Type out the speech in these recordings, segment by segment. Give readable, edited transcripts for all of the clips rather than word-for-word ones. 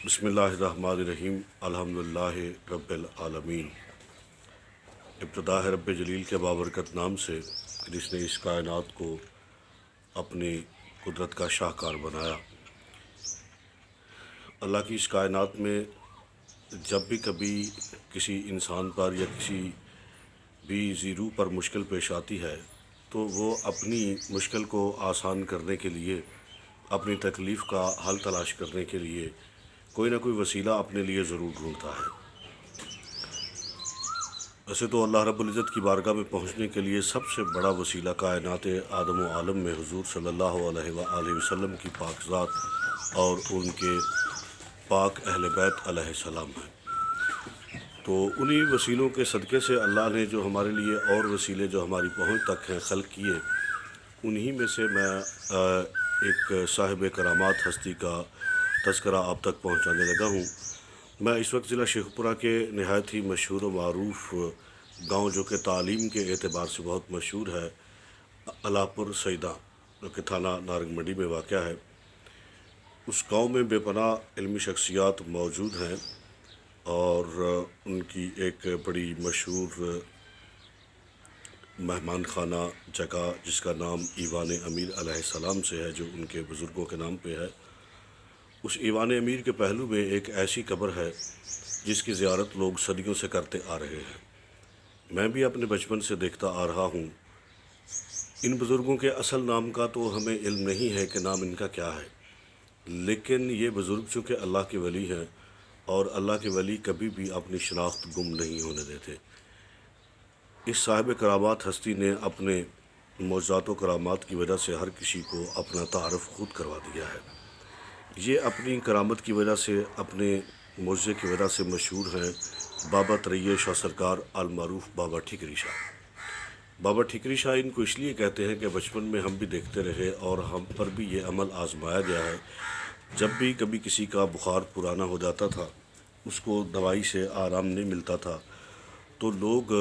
بسم اللہ الرحمن الرحیم الحمدللہ رب العالمین۔ ابتدا ہے رب جلیل کے بابرکت نام سے جس نے اس کائنات کو اپنی قدرت کا شاہکار بنایا۔ اللہ کی اس کائنات میں جب بھی کبھی کسی انسان پر یا کسی بھی ذی روح پر مشکل پیش آتی ہے تو وہ اپنی مشکل کو آسان کرنے کے لیے، اپنی تکلیف کا حل تلاش کرنے کے لیے کوئی نہ کوئی وسیلہ اپنے لیے ضرور ڈھونڈتا ہے۔ ویسے تو اللہ رب العزت کی بارگاہ میں پہنچنے کے لیے سب سے بڑا وسیلہ کائنات آدم و عالم میں حضور صلی اللہ علیہ وآلہ وسلم کی پاک ذات اور ان کے پاک اہل بیت علیہ السلام ہے۔ تو انہی وسیلوں کے صدقے سے اللہ نے جو ہمارے لیے اور وسیلے جو ہماری پہنچ تک ہیں خلق کیے، انہی میں سے میں ایک صاحب کرامات ہستی کا تذکرہ آپ تک پہنچانے لگا ہوں۔ میں اس وقت ضلع شیخ پورہ کے نہایت ہی مشہور و معروف گاؤں جو کہ تعلیم کے اعتبار سے بہت مشہور ہے، اللہ پور سیدہ، جو کہ تھانہ نارنگ منڈی میں واقع ہے، اس گاؤں میں بے پناہ علمی شخصیات موجود ہیں اور ان کی ایک بڑی مشہور مہمان خانہ جگہ جس کا نام ایوان امیر علیہ السلام سے ہے، جو ان کے بزرگوں کے نام پہ ہے۔ اس ایوان امیر کے پہلو میں ایک ایسی قبر ہے جس کی زیارت لوگ صدیوں سے کرتے آ رہے ہیں۔ میں بھی اپنے بچپن سے دیکھتا آ رہا ہوں۔ ان بزرگوں کے اصل نام کا تو ہمیں علم نہیں ہے کہ نام ان کا کیا ہے، لیکن یہ بزرگ چونکہ اللہ کے ولی ہیں اور اللہ کے ولی کبھی بھی اپنی شناخت گم نہیں ہونے دیتے۔ اس صاحب کرامات ہستی نے اپنے معجزات و کرامات کی وجہ سے ہر کسی کو اپنا تعارف خود کروا دیا ہے۔ یہ اپنی کرامت کی وجہ سے، اپنے معجزے کی وجہ سے مشہور ہیں بابا ترئی شاہ سرکار المعروف بابا ٹھیکری شاہ۔ بابا ٹھیکری شاہ ان کو اس لیے کہتے ہیں کہ بچپن میں ہم بھی دیکھتے رہے اور ہم پر بھی یہ عمل آزمایا گیا ہے۔ جب بھی کبھی کسی کا بخار پرانا ہو جاتا تھا، اس کو دوائی سے آرام نہیں ملتا تھا، تو لوگ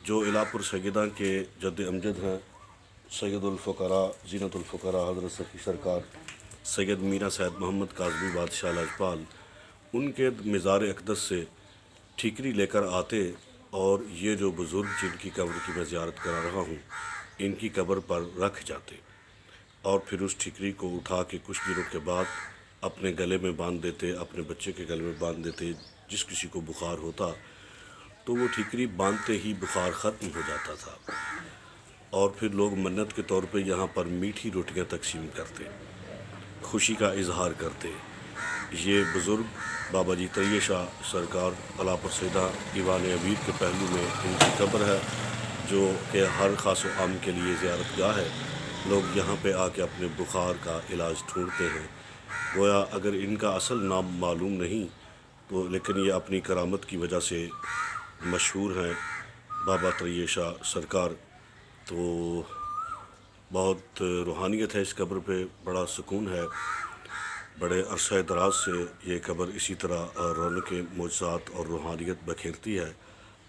جو الہپور سیدہ کے جد امجد ہیں، سید الفقراء زینت الفقراء حضرت سخی سرکار سید میرا سید محمد کاظمی بادشاہ لاجپال، ان کے مزار اقدس سے ٹھیکری لے کر آتے اور یہ جو بزرگ جن کی قبر کی میں زیارت کرا رہا ہوں، ان کی قبر پر رکھ جاتے اور پھر اس ٹھیکری کو اٹھا کے کچھ دنوں کے بعد اپنے گلے میں باندھ دیتے، اپنے بچے کے گلے میں باندھ دیتے۔ جس کسی کو بخار ہوتا تو وہ ٹھیکری باندھتے ہی بخار ختم ہو جاتا تھا، اور پھر لوگ منت کے طور پہ یہاں پر میٹھی روٹیاں تقسیم کرتے، خوشی کا اظہار کرتے۔ یہ بزرگ بابا جی ترئی شاہ سرکار اللہ پور سیدہ ایوان امیر کے پہلو میں ان کی قبر ہے، جو کہ ہر خاص و عام کے لیے زیارت گاہ ہے۔ لوگ یہاں پہ آ کے اپنے بخار کا علاج ڈھونڈتے ہیں۔ گویا اگر ان کا اصل نام معلوم نہیں تو لیکن یہ اپنی کرامت کی وجہ سے مشہور ہیں، بابا ترئی شاہ سرکار۔ تو بہت روحانیت ہے اس قبر پہ، بڑا سکون ہے۔ بڑے عرصہ دراز سے یہ قبر اسی طرح رونق معجزات اور روحانیت بکھیرتی ہے۔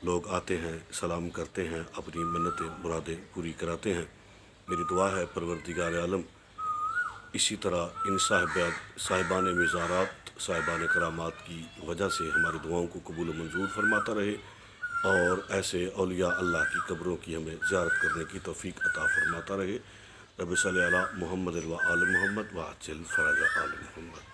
لوگ آتے ہیں، سلام کرتے ہیں، اپنی منتیں مرادیں پوری کراتے ہیں۔ میری دعا ہے پروردگار عالم اسی طرح ان صاحبان مزارات، صاحبان کرامات کی وجہ سے ہماری دعاؤں کو قبول و منظور فرماتا رہے اور ایسے اولیاء اللہ کی قبروں کی ہمیں زیارت کرنے کی توفیق عطا فرماتا رہے۔ رب صلی علی محمد و آل محمد وعجل فرج آل محمد۔